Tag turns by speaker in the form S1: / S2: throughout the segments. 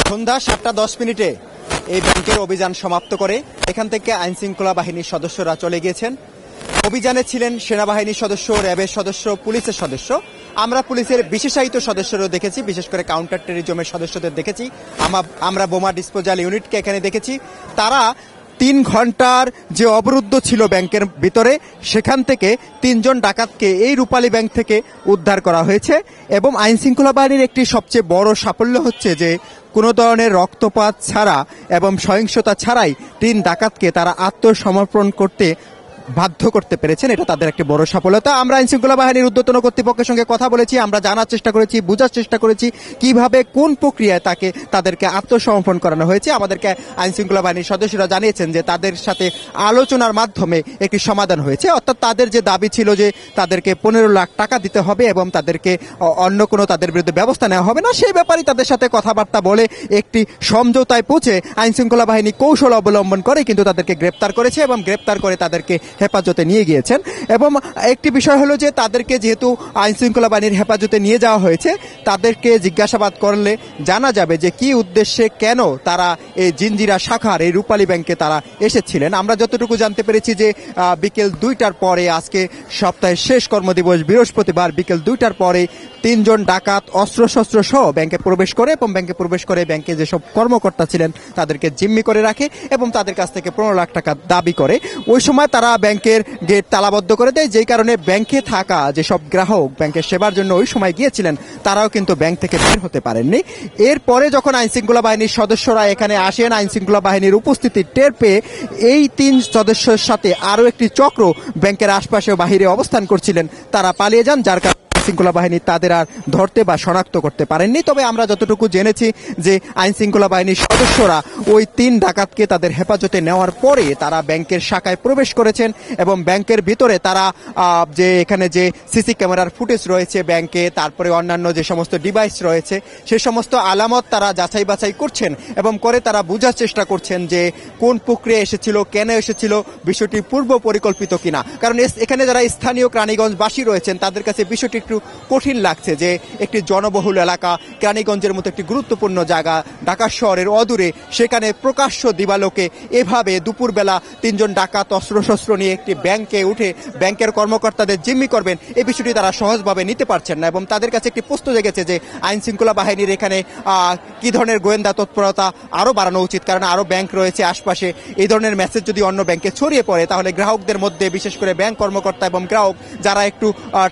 S1: সন্ধ্যা 7:10 এই ব্যাংকের অভিযান সমাপ্ত করে এখান থেকে আইন শৃঙ্খলা বাহিনীর সদস্যরা চলে গিয়েছেন। অভিযানে ছিলেন সেনাবাহিনীর সদস্য, র্যাবের সদস্য, পুলিশের সদস্য। আমরা পুলিশের বিশেষায়িত সদস্যরাও দেখেছি, বিশেষ করে কাউন্টার টেররিজমের সদস্যদের দেখেছি। আমরা বোমা ডিসপোজাল ইউনিটকে এখানে দেখেছি। তারা 3 ঘন্টার যে অবরুদ্ধ ছিল ব্যাংকের ভিতরে, সেখান থেকে 3 জন ডাকাতকে এই রূপালী ব্যাংক থেকে উদ্ধার করা হয়েছে। এবং আইন শৃঙ্খলা বাহিনীর একটি সবচেয়ে বড় সাফল্য হচ্ছে যে কোনো ধরনের রক্তপাত ছাড়া এবং সহিংসতা ছাড়াই 3 ডাকাতকে তারা আত্মসমর্পণ করতে বাধ্য করতে পেরেছেন। এটা তাদের একটি বড় সফলতা। আমরা আইন শৃঙ্খলা বাহিনীর ঊর্ধ্বতন কর্তৃপক্ষের সঙ্গে কথা বলেছি, আমরা জানার চেষ্টা করেছি, বোঝার চেষ্টা করেছি কিভাবে কোন প্রক্রিয়ায় তাদেরকে আত্মসমর্পণ করানো হয়েছে। আমাদেরকে আইন শৃঙ্খলা বাহিনীর সদস্যরা জানিয়েছেন যে তাদের সাথে আলোচনার মাধ্যমে একটি সমাধান হয়েছে। অর্থাৎ তাদের যে দাবি ছিল যে তাদেরকে 15 লাখ টাকা দিতে হবে এবং তাদেরকে অন্য কোনো তাদের বিরুদ্ধে ব্যবস্থা নেওয়া হবে না, সেই ব্যাপারে তাদের সাথে কথাবার্তা বলে একটি সমঝোতায় পৌঁছে আইন শৃঙ্খলা বাহিনী কৌশল অবলম্বন করে কিন্তু তাদেরকে গ্রেপ্তার করেছে এবং গ্রেপ্তার করে তাদেরকে হেফাজতে নিয়ে গিয়েছেন। এবং একটি বিষয় হলো যে তাদেরকে যেহেতু আইন শৃঙ্খলা বাহিনীর হেফাজতে নিয়ে যাওয়া হয়েছে, তাদেরকে জিজ্ঞাসাবাদ করলে জানা যাবে যে কি উদ্দেশ্যে কেন তারা এই জিঞ্জিরা শাখার এই রূপালী ব্যাংকে তারা এসেছিলেন। আমরা যতটুকু জানতে পেরেছি যে বিকেল 2টার পরে, আজকে সপ্তাহের শেষ কর্মদিবস বৃহস্পতিবার, বিকেল 2টার পরে 3 জন ডাকাত অস্ত্রশস্ত্র সহ ব্যাংকে প্রবেশ করে এবং ব্যাংকে প্রবেশ করে ব্যাংকে যেসব কর্মকর্তা ছিলেন তাদেরকে জিম্মি করে রাখে এবং তাদের কাছ থেকে 15 লাখ টাকা দাবি করে। ওই সময় তারা ব্যাংকের গেট তালাবদ্ধ করে দেয়, যেই কারণে ব্যাংকে থাকা যেসব গ্রাহক ব্যাংকের সেবার জন্য ওই সময় গিয়েছিলেন তারাও কিন্তু ব্যাংক থেকে বের হতে পারেননি। এরপরে যখন আইন শৃঙ্খলা বাহিনীর সদস্যরা এখানে আসেন, আইন শৃঙ্খলা বাহিনীর উপস্থিতি টের পেয়ে এই 3 সদস্যের সাথে আরও একটি চক্র ব্যাংকের আশপাশে ও বাহিরে অবস্থান করছিলেন, তারা পালিয়ে যান, যার কারণে শৃঙ্খলা বাহিনী তাদের আর ধরতে বা শনাক্ত করতে পারেননি। তবে আমরা যতটুকু জেনেছি যে আইন শৃঙ্খলা বাহিনীর সদস্যরা ওই 3 ডাকাতকে তাদের হেফাজতে নেওয়ার পরে তারা ব্যাংকের শাখায় প্রবেশ করেছেন এবং ব্যাংকের ভিতরে তারা যে এখানে যে সিসি ক্যামেরার ফুটেজ রয়েছে ব্যাংকে, তারপরে অন্যান্য যে সমস্ত ডিভাইস রয়েছে সেই সমস্ত আলামত তারা যাচাই বাছাই করছেন এবং করে তারা বোঝার চেষ্টা করছেন যে কোন প্রক্রিয়া এসেছিল, কেন এসেছিল, বিষয়টি পূর্ব পরিকল্পিত কিনা। কারণ এখানে যারা স্থানীয় কেরানীগঞ্জবাসী রয়েছেন তাদের কাছে বিষয়টি একটু কঠিন লাগছে যে একটি জনবহুল এলাকা, কেরানীগঞ্জের মতো একটি গুরুত্বপূর্ণ জায়গা, ঢাকা শহরের অদূরে, সেখানে প্রকাশ্য দিবালোকে এভাবে দুপুরবেলা 3 জন ডাকাত অস্ত্রশস্ত্র নিয়ে একটি ব্যাংকে উঠে ব্যাংকের কর্মকর্তাদের জিম্মি করবেন, এই বিষয়টি তারা সহজভাবে নিতে পারছেন না। এবং তাদের কাছে একটি প্রশ্ন জেগেছে যে আইন শৃঙ্খলা বাহিনীর এখানে কি ধরনের গোয়েন্দা তৎপরতা আরও বাড়ানো উচিত, কারণ আরও ব্যাংক রয়েছে আশপাশে। এই ধরনের মেসেজ যদি অন্য ব্যাংকে ছড়িয়ে পড়ে তাহলে গ্রাহকদের মধ্যে, বিশেষ করে ব্যাংক কর্মকর্তা এবং গ্রাহক যারা একটু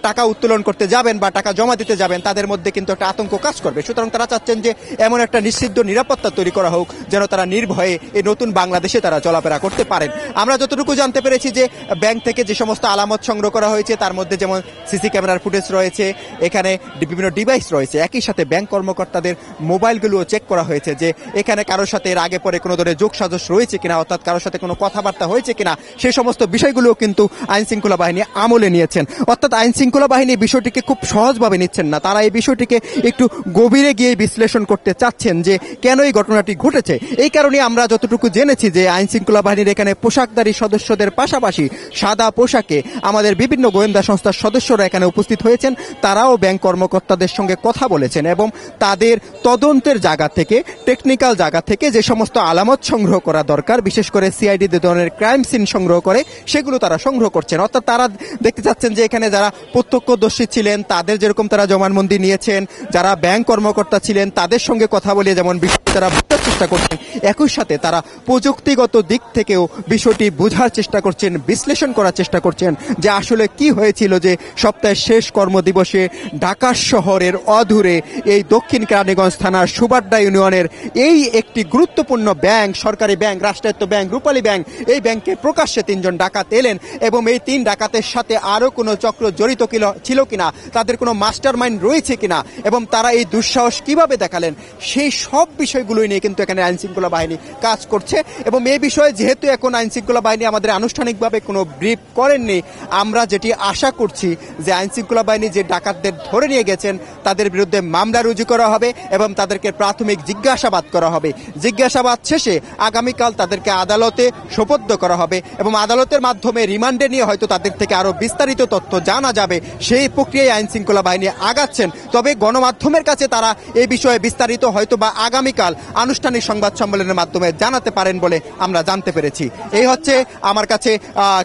S1: টাকা উত্তোলন করতে যাবেন বা টাকা জমা দিতে যাবেন তাদের মধ্যে কিন্তু একটা আতঙ্ক কাজ করবে। সুতরাং তারা চাচ্ছেন যে এমন একটা নিষিদ্ধ নিরাপত্তা তৈরি করা হোক যেন তারা নির্ভয়ে এই নতুন বাংলাদেশে তারা চলাফেরা করতে পারেন। আমরা যতটুকু জানতে পেরেছি যে ব্যাংক থেকে যে সমস্ত আলামত সংগ্রহ করা হয়েছে তার মধ্যে যেমন সিসি ক্যামেরার ফুটেজ রয়েছে, এখানে বিভিন্ন ডিভাইস রয়েছে, একই সাথে ব্যাংক কর্মকর্তাদের মোবাইলগুলোও চেক করা হয়েছে যে এখানে কারোর সাথে এর আগে পরে কোনো ধরনের যোগসাজশ রয়েছে কিনা, অর্থাৎ কারোর সাথে কোনো কথাবার্তা হয়েছে কিনা, সেই সমস্ত বিষয়গুলোও কিন্তু আইন শৃঙ্খলা বাহিনী আমলে নিয়েছেন। অর্থাৎ আইন শৃঙ্খলা বাহিনী বিষয়টিকে খুব সহজভাবে নিচ্ছেন না, তারা এই বিষয়টিকে একটু গভীরে গিয়ে বিশ্লেষণ করতে চাচ্ছেন যে কেন এই ঘটনাটি ঘটেছে। এই কারণে আমরা যতটুকু জেনেছি যে আইন শৃঙ্খলা বাহিনীর এখানে পোশাকধারী সদস্যদের পাশাপাশি সাদা পোশাকে আমাদের বিভিন্ন গোয়েন্দা সংস্থার সদস্যরা এখানে উপস্থিত হয়েছেন, তারাও ব্যাংক কর্মকর্তাদের সঙ্গে কথা বলেছেন এবং তাদের তদন্তের জায়গা থেকে, টেকনিক্যাল জায়গা থেকে যে সমস্ত আলামত সংগ্রহ করা দরকার, বিশেষ করে সিআইডি যে ধরনের ক্রাইম সিন সংগ্রহ করে সেগুলো তারা সংগ্রহ করছেন। অর্থাৎ তারা দেখতে চাচ্ছেন যে এখানে যারা প্রত্যক্ষদর্শী ছিলেন তাদের যেরকম তারা জবানবন্দি নিয়েছেন, যারা ব্যাংক কর্মকর্তা ছিলেন তাদের সঙ্গে কথা বলিয়ে যেমন বিষয়টি তারা বোঝার চেষ্টা করছেন, একই সাথে তারা প্রযুক্তিগত দিক থেকেও বিষয়টি বোঝার চেষ্টা করছেন, বিশ্লেষণ করার চেষ্টা করছেন যে আসলে কি হয়েছিল যে সপ্তাহের শেষ কর্মদিবসে ঢাকা শহরের অদূরে এই দক্ষিণ কেরানীগঞ্জ থানার সুবাড্ডা ইউনিয়নের এই একটি গুরুত্বপূর্ণ ব্যাংক, সরকারি ব্যাংক, রাষ্ট্রায়ত্ত ব্যাংক, রূপালী ব্যাংক, এই ব্যাংকে প্রকাশ্যে 3 জন ডাকাত এলেন এবং এই 3 ডাকাতের সাথে আরও কোনো চক্র জড়িত ছিল কিনা, তাদের কোনো মাস্টার মাইন্ড রয়েছে কিনা এবং তারা এই দুঃসাহস কিভাবে দেখালেন, সেই সব বিষয়গুলোই নিয়ে কিন্তু এখানে আইন শৃঙ্খলা বাহিনী কাজ করছে। এবং এই বিষয়ে যেহেতু এখন আইন শৃঙ্খলা বাহিনী আমাদের আনুষ্ঠানিকভাবে কোনো ব্রিফ করেননি, আমরা যেটি আশা করছি যে আইন শৃঙ্খলা বাহিনী যে ডাকাতদের ধরে নিয়ে গেছেন তাদের বিরুদ্ধে মামলা রুজু করা হবে এবং তাদেরকে প্রাথমিক জিজ্ঞাসাবাদ করা হবে। জিজ্ঞাসাবাদ শেষে আগামীকাল তাদেরকে আদালতে সোপর্দ করা হবে এবং আদালতের মাধ্যমে রিমান্ডে নিয়ে হয়তো তাদের থেকে আরও বিস্তারিত তথ্য জানা যাবে। সেই প্রক্রিয়ায় আইন শৃঙ্খলা বাহিনী আগাচ্ছেন, তবে গণমাধ্যমের কাছে তারা এই বিষয়ে বিস্তারিত হয়তো বা আগামীকাল আনুষ্ঠানিক সংবাদ সম্মেলনের মাধ্যমে জানাতে পারেন বলে আমরা জানতে পেরেছি। এই হচ্ছে আমার কাছে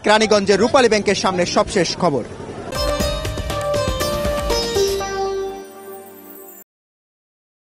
S1: কেরানীগঞ্জের রূপালী ব্যাংকের সামনে সবশেষ খবর।